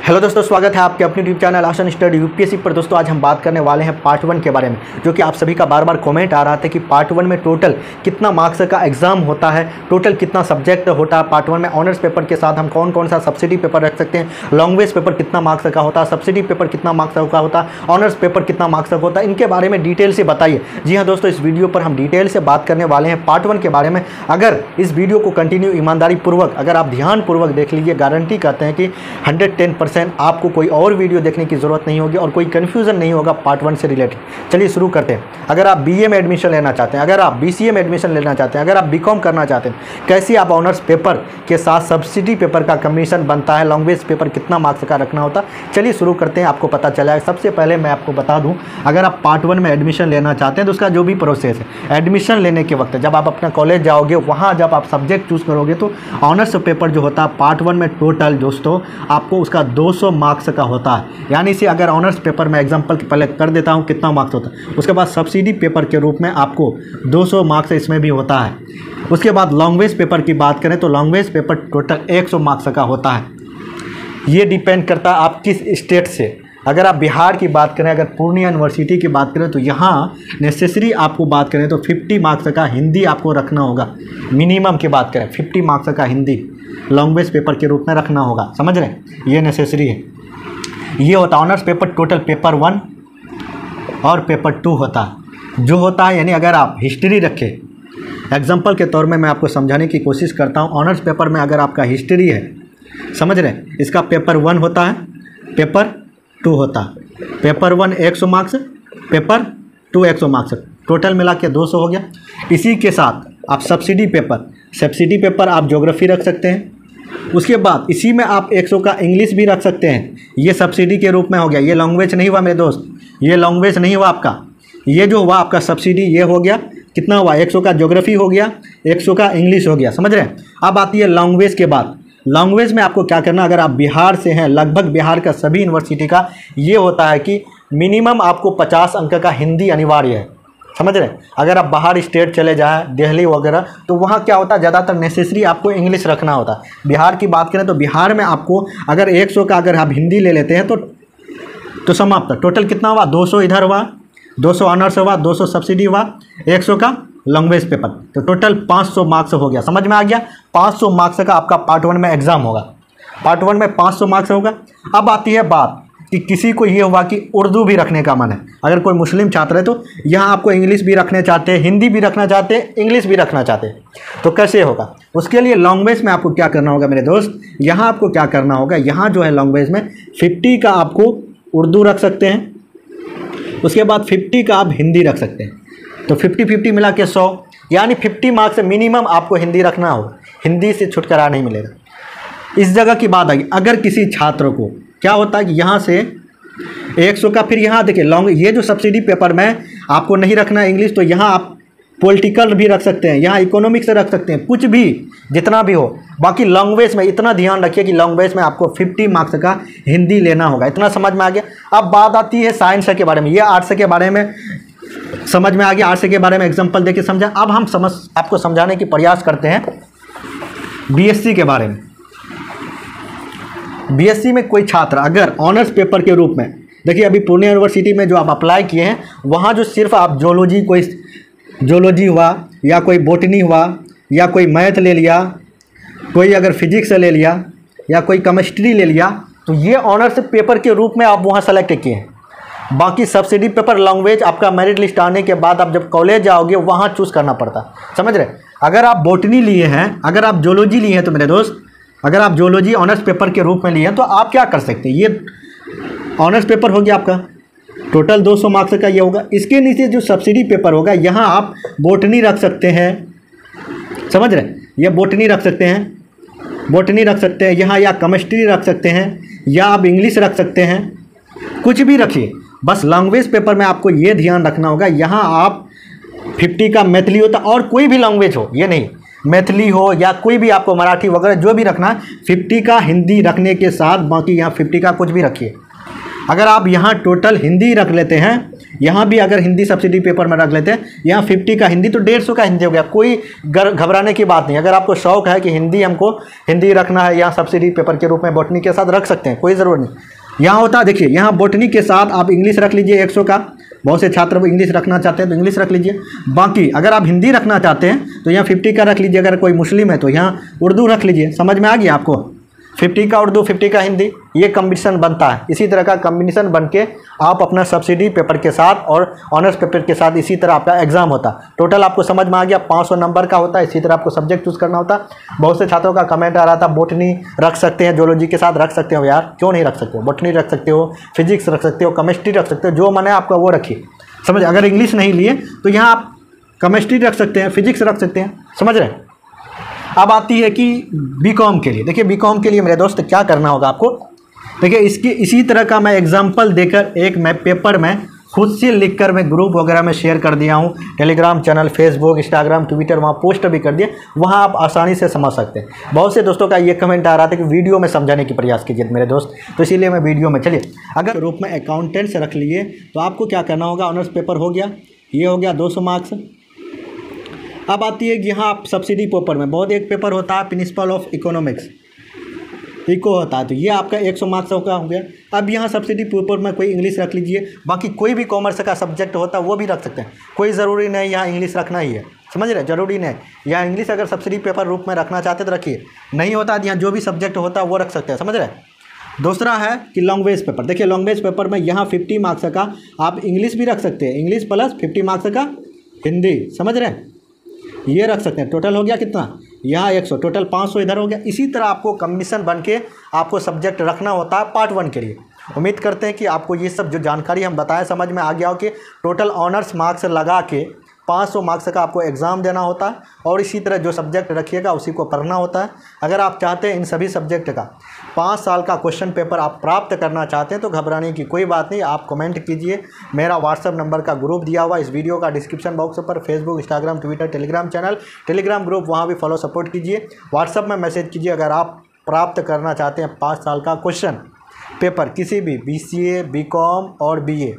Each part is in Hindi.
हेलो दोस्तों, स्वागत है आपके अपने यूट्यूब चैनल आसान स्टडी यूपीएससी पर। दोस्तों आज हम बात करने वाले हैं पार्ट 1 के बारे में, जो कि आप सभी का बार बार कमेंट आ रहा था कि पार्ट 1 में टोटल कितना मार्क्स का एग्जाम होता है, टोटल कितना सब्जेक्ट होता है। पार्ट 1 में ऑनर्स पेपर के साथ हम कौन कौन सा सब्सिडी पेपर रख सकते हैं, लैंग्वेज पेपर कितना मार्क्स का होता है, सब्सिडी पेपर कितना मार्क्स का होता है, ऑनर्स पेपर कितना मार्क्स का होता है, इनके बारे में डिटेल से बताइए। जी हाँ दोस्तों, इस वीडियो पर हम डिटेल से बात करने वाले हैं पार्ट 1 के बारे में। अगर इस वीडियो को कंटिन्यू ईमानदारी पूर्वक अगर आप ध्यानपूर्वक देख लीजिए, गारंटी करते हैं कि 110% आपको कोई और वीडियो देखने की ज़रूरत नहीं होगी और कोई कन्फ्यूज़न नहीं होगा पार्ट 1 से रिलेटेड। चलिए शुरू करते हैं। अगर आप बीए में एडमिशन लेना चाहते हैं, अगर आप बीसीए में एडमिशन लेना चाहते हैं, अगर आप बीकॉम करना चाहते हैं, कैसे आप ऑनर्स पेपर के साथ सब्सिडी पेपर का कमीशन बनता है, लैंग्वेज पेपर कितना मार्क्स का रखना होता है, चलिए शुरू करते हैं, आपको पता चला है। सबसे पहले मैं आपको बता दूँ, अगर आप पार्ट 1 में एडमिशन लेना चाहते हैं तो उसका जो भी प्रोसेस है, एडमिशन लेने के वक्त जब आप अपना कॉलेज जाओगे, वहाँ जब आप सब्जेक्ट चूज़ करोगे तो ऑनर्स पेपर जो होता है पार्ट 1 में टोटल दोस्तों आपको उसका 200 मार्क्स का होता है। यानी से अगर ऑनर्स पेपर में एग्जांपल पहले कर देता हूँ कितना मार्क्स होता है, उसके बाद सब्सिडी पेपर के रूप में आपको 200 मार्क्स इसमें भी होता है। उसके बाद लैंग्वेज पेपर की बात करें तो लैंग्वेज पेपर टोटल 100 मार्क्स का होता है। ये डिपेंड करता है आप किस स्टेट से। अगर आप बिहार की बात करें, अगर पूर्णिया यूनिवर्सिटी की बात करें तो यहाँ नेसेसरी आपको बात करें तो 50 मार्क्स का हिंदी आपको रखना होगा। मिनिमम की बात करें 50 मार्क्स का हिंदी लैंग्वेज पेपर के रूप में रखना होगा, समझ रहे हैं, ये नेसेसरी है। ये होता है ऑनर्स पेपर टोटल पेपर 1 और पेपर 2 होता है। जो होता है यानी अगर आप हिस्ट्री रखें, एग्जाम्पल के तौर में मैं आपको समझाने की कोशिश करता हूँ। ऑनर्स पेपर में अगर आपका हिस्ट्री है, समझ रहे हैं, इसका पेपर 1 होता है, पेपर 2 होता है। Paper 1 100 marks, paper 2 100 marks, total मिला के 200 हो गया। इसी के साथ आप सब्सिडी पेपर आप ज्योग्राफी रख सकते हैं। उसके बाद इसी में आप 100 का इंग्लिश भी रख सकते हैं, ये सब्सिडी के रूप में हो गया। ये लैंग्वेज नहीं हुआ मेरे दोस्त, ये लैंग्वेज नहीं हुआ आपका, ये जो हुआ आपका सब्सिडी, ये हो गया कितना हुआ, 100 का ज्योग्राफी हो गया, 100 का इंग्लिश हो गया, समझ रहे हैं। अब आती है लैंग्वेज के बाद। लैंग्वेज में आपको क्या करना, अगर आप बिहार से हैं, लगभग बिहार का सभी यूनिवर्सिटी का ये होता है कि मिनिमम आपको 50 अंक का हिंदी अनिवार्य है, समझ रहे हैं। अगर आप बाहर स्टेट चले जाएं, दिल्ली वगैरह, तो वहाँ क्या होता है, ज़्यादातर नेसेसरी आपको इंग्लिश रखना होता है। बिहार की बात करें तो बिहार में आपको अगर 100 का अगर आप हिंदी ले लेते हैं तो समाप्त। टोटल कितना हुआ, 200 इधर हुआ, 200 ऑनर्स हुआ, 200 सब्सिडी हुआ, 100 का लैंग्वेज पेपर, तो टोटल 500 मार्क्स हो गया। समझ में आ गया, 500 मार्क्स का आपका पार्ट 1 में एग्जाम होगा। पार्ट 1 में 500 मार्क्स होगा। अब आती है बात कि किसी को ये हुआ कि उर्दू भी रखने का मन है, अगर कोई मुस्लिम छात्र है तो यहाँ आपको इंग्लिश भी रखने चाहते हैं, हिंदी भी रखना चाहते हैं, इंग्लिश भी रखना चाहते हैं, तो कैसे होगा। उसके लिए लैंग्वेज में आपको क्या करना होगा मेरे दोस्त, यहाँ आपको क्या करना होगा, यहाँ जो है लैंग्वेज में 50 का आपको उर्दू रख सकते हैं, उसके बाद 50 का आप हिंदी रख सकते हैं, तो 50-50 मिला के 100, यानी 50 मार्क्स से मिनिमम आपको हिंदी रखना होगा, हिंदी से छुटकारा नहीं मिलेगा। इस जगह की बात आई, अगर किसी छात्र को क्या होता है कि यहाँ से 100 का, फिर यहाँ देखिए ये जो सब्सिडी पेपर में आपको नहीं रखना है इंग्लिश, तो यहाँ आप पॉलिटिकल भी रख सकते हैं, यहाँ इकोनॉमिक्स रख सकते हैं, कुछ भी जितना भी हो। बाकी लैंग्वेज में इतना ध्यान रखिए कि लैंग्वेज में आपको 50 मार्क्स का हिंदी लेना होगा। इतना समझ में आ गया। अब बात आती है साइंस के बारे में, ये आर्ट्स के बारे में समझ में आ गया, आर्ट्स के बारे में एग्जाम्पल देके समझा। अब हम आपको समझाने की प्रयास करते हैं बीएससी के बारे में। बीएससी में कोई छात्र अगर ऑनर्स पेपर के रूप में, देखिए अभी पूर्णिया यूनिवर्सिटी में जो आप अप्लाई किए हैं, वहाँ जो सिर्फ आप कोई जोलॉजी हुआ या कोई बोटनी हुआ या कोई मैथ ले लिया, कोई अगर फिजिक्स ले लिया या कोई केमिस्ट्री ले लिया, तो ये ऑनर्स पेपर के रूप में आप वहाँ सेलेक्ट किए हैं। बाकी सब्सिडी पेपर लैंग्वेज आपका मेरिट लिस्ट आने के बाद आप जब कॉलेज जाओगे वहाँ चूज़ करना पड़ता है, समझ रहे। अगर आप बोटनी लिए हैं, अगर आप जोलॉजी लिए हैं तो मेरे दोस्त, अगर आप जोलॉजी ऑनर्स पेपर के रूप में लिए हैं तो आप क्या कर सकते हैं, ये ऑनर्स पेपर हो गया आपका, टोटल 200 मार्क्स का ये होगा। इसके नीचे जो सब्सिडी पेपर होगा, यहाँ आप बोटनी रख सकते हैं, समझ रहे, ये बोटनी रख सकते हैं यहाँ, या केमिस्ट्री रख सकते हैं, या आप इंग्लिश रख सकते हैं, कुछ भी रखिए। बस लैंग्वेज पेपर में आपको ये ध्यान रखना होगा, यहाँ आप 50 का मैथिली होता, और कोई भी लैंग्वेज हो, ये नहीं मैथिली हो या कोई भी आपको मराठी वगैरह जो भी रखना है, 50 का हिंदी रखने के साथ बाकी यहाँ 50 का कुछ भी रखिए। अगर आप यहाँ टोटल हिंदी रख लेते हैं, यहाँ भी अगर हिंदी सब्सिडी पेपर में रख लेते हैं, यहाँ 50 का हिंदी तो 150 का हिंदी हो गया। कोई घबराने की बात नहीं। अगर आपको शौक है कि हमको हिंदी रखना है, यहाँ सब्सिडी पेपर के रूप में बॉटनी के साथ रख सकते हैं, कोई ज़रूरत नहीं। यहाँ होता है, देखिए यहाँ बॉटनी के साथ आप इंग्लिश रख लीजिए 100 का। बहुत से छात्र इंग्लिश रखना चाहते हैं तो इंग्लिश रख लीजिए। बाकी अगर आप हिंदी रखना चाहते हैं तो यहाँ 50 का रख लीजिए। अगर कोई मुस्लिम है तो यहाँ उर्दू रख लीजिए। समझ में आ गया आपको? 50 का उर्दू, 50 का हिंदी, ये कॉम्बिनेशन बनता है। इसी तरह का कॉम्बिनेशन बन के आप अपना सब्सिडी पेपर के साथ और ऑनर्स पेपर के साथ इसी तरह आपका एग्जाम होता है। टोटल आपको समझ में आ गया, 500 नंबर का होता है। इसी तरह आपको सब्जेक्ट चूज़ करना होता है। बहुत से छात्रों का कमेंट आ रहा था बोटनी रख सकते हैं, जोलॉजी के साथ रख सकते हो। यार क्यों नहीं रख सकते हो? बोटनी रख सकते हो, फिजिक्स रख सकते हो, केमिस्ट्री रख सकते हो, जो मन है आपका वो रखिए। समझ, अगर इंग्लिश नहीं लिए तो यहाँ आप केमिस्ट्री रख सकते हैं, फिजिक्स रख सकते हैं। समझ रहे हैं? अब आती है कि बीकॉम के लिए। देखिए बीकॉम के लिए मेरे दोस्त क्या करना होगा आपको। देखिए इसी तरह का मैं एग्जांपल देकर एक मैं पेपर में खुद से लिखकर मैं ग्रुप वगैरह में शेयर कर दिया हूँ। Telegram channel, Facebook, Instagram, Twitter, वहाँ पोस्ट भी कर दिए। वहाँ आप आसानी से समझ सकते हैं। बहुत से दोस्तों का ये कमेंट आ रहा था कि वीडियो में समझाने की प्रयास कीजिए मेरे दोस्त, तो इसीलिए मैं वीडियो में। चलिए, अगर रूप में अकाउंटेंट्स रख लिए तो आपको क्या करना होगा। ऑनर्स पेपर हो गया, ये हो गया 200 मार्क्स। अब आती है कि यहाँ आप सब्सिडी पेपर में बहुत एक पेपर होता है प्रिंसिपल ऑफ इकोनॉमिक्स, इको होता है, तो ये आपका 100 मार्क्स का हो गया। अब यहाँ सब्सिडी पेपर में कोई इंग्लिश रख लीजिए। बाकी कोई भी कॉमर्स का सब्जेक्ट होता है वो भी रख सकते हैं, कोई ज़रूरी नहीं यहाँ इंग्लिश रखना ही है। समझ रहे? जरूरी नहीं यहाँ इंग्लिश अगर सब्सिडी पेपर रूप में रखना चाहते तो रखिए, नहीं होता यहाँ जो भी सब्जेक्ट होता है वो रख सकते हैं। समझ रहे? दूसरा है कि लैंग्वेज पेपर। देखिए लैंग्वेज पेपर में यहाँ 50 मार्क्स का आप इंग्लिश भी रख सकते हैं, इंग्लिश प्लस 50 मार्क्स का हिंदी। समझ रहे हैं? ये रख सकते हैं। टोटल हो गया कितना? यहाँ 100, टोटल 500 इधर हो गया। इसी तरह आपको कमीशन बन के आपको सब्जेक्ट रखना होता है पार्ट 1 के लिए। उम्मीद करते हैं कि आपको ये सब जो जानकारी हम बताएं समझ में आ गया हो कि टोटल ऑनर्स मार्क्स लगा के 500 मार्क्स का आपको एग्ज़ाम देना होता है और इसी तरह जो सब्जेक्ट रखिएगा उसी को पढ़ना होता है। अगर आप चाहते हैं इन सभी सब्जेक्ट का 5 साल का क्वेश्चन पेपर आप प्राप्त करना चाहते हैं तो घबराने की कोई बात नहीं। आप कमेंट कीजिए, मेरा व्हाट्सअप नंबर का ग्रुप दिया हुआ इस वीडियो का डिस्क्रिप्शन बॉक्स पर, Facebook, Instagram, Twitter, Telegram channel, Telegram group, वहाँ भी फॉलो सपोर्ट कीजिए। व्हाट्सअप में मैसेज कीजिए अगर आप प्राप्त करना चाहते हैं 5 साल का क्वेश्चन पेपर किसी भी BCA, BCom और BA।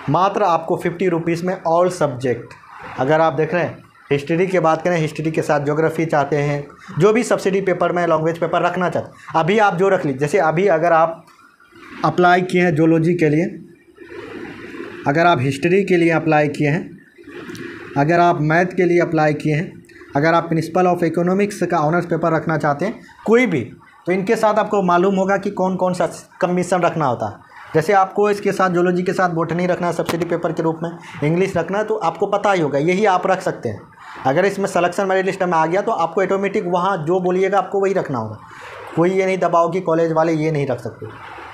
मात्र आपको 50 रुपीज़ में ऑल सब्जेक्ट। अगर आप देख रहे हैं हिस्ट्री की बात करें, हिस्ट्री के साथ ज्योग्राफी चाहते हैं, जो भी सब्सिडी पेपर में लैंग्वेज पेपर रखना चाहते हैं, अभी आप जो रख लीजिए। जैसे अभी अगर आप अप्लाई किए हैं जोलॉजी के लिए, अगर आप हिस्ट्री के लिए अप्लाई किए हैं, अगर आप मैथ के लिए अप्लाई किए हैं, अगर आप प्रिंसिपल ऑफ इकोनॉमिक्स का ऑनर्स पेपर रखना चाहते हैं, कोई भी, तो इनके साथ आपको मालूम होगा कि कौन कौन सा कमीशन रखना होता है। जैसे आपको इसके साथ जोलॉजी के साथ बॉटनी रखना है सब्सिडी पेपर के रूप में, इंग्लिश रखना है, तो आपको पता ही होगा, यही आप रख सकते हैं। अगर इसमें सिलेक्शन मेरिट लिस्ट में आ गया तो आपको ऑटोमेटिक वहाँ जो बोलिएगा आपको वही रखना होगा। कोई ये नहीं दबाओ कि कॉलेज वाले ये नहीं रख सकते।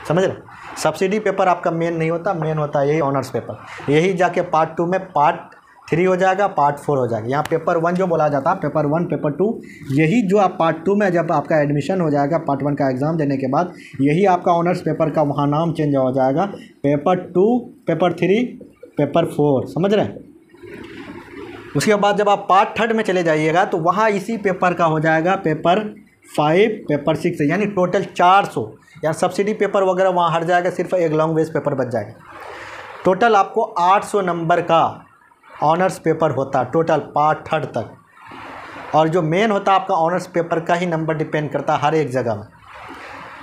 समझ रहे? सब्सिडी पेपर आपका मेन नहीं होता, मेन होता है यही ऑनर्स पेपर। यही जाके पार्ट 2 में पार्ट 3 हो जाएगा, पार्ट 4 हो जाएगा। यहाँ पेपर 1 जो बोला जाता है, पेपर 1, पेपर 2, यही जो आप पार्ट 2 में जब आपका एडमिशन हो जाएगा, पार्ट 1 का एग्ज़ाम देने के बाद, यही आपका ऑनर्स पेपर का वहाँ नाम चेंज हो जाएगा, पेपर 2, पेपर 3, पेपर 4। समझ रहे हैं? उसके बाद जब आप पार्ट 3 में चले जाइएगा तो वहाँ इसी पेपर का हो जाएगा पेपर 5, पेपर 6, यानी टोटल 400। या सब्सिडी पेपर वगैरह वहाँ हट जाएगा, सिर्फ एक लैंग्वेज पेपर बच जाएगा। टोटल आपको 800 नंबर का ऑनर्स पेपर होता है टोटल पार्ट 3 तक। और जो मेन होता है आपका ऑनर्स पेपर का ही नंबर डिपेंड करता है हर एक जगह में।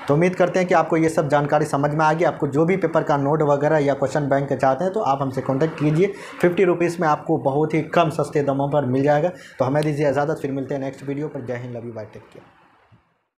तो उम्मीद करते हैं कि आपको ये सब जानकारी समझ में आ गई। आपको जो भी पेपर का नोट वगैरह या क्वेश्चन बैंक चाहते हैं तो आप हमसे कांटेक्ट कीजिए। 50 रुपीज़ में आपको बहुत ही कम सस्ते दामों पर मिल जाएगा। तो हमें दीजिए इजाज़त, फिर मिलते हैं नेक्स्ट वीडियो पर। जय हिंद, love you, bye, take care.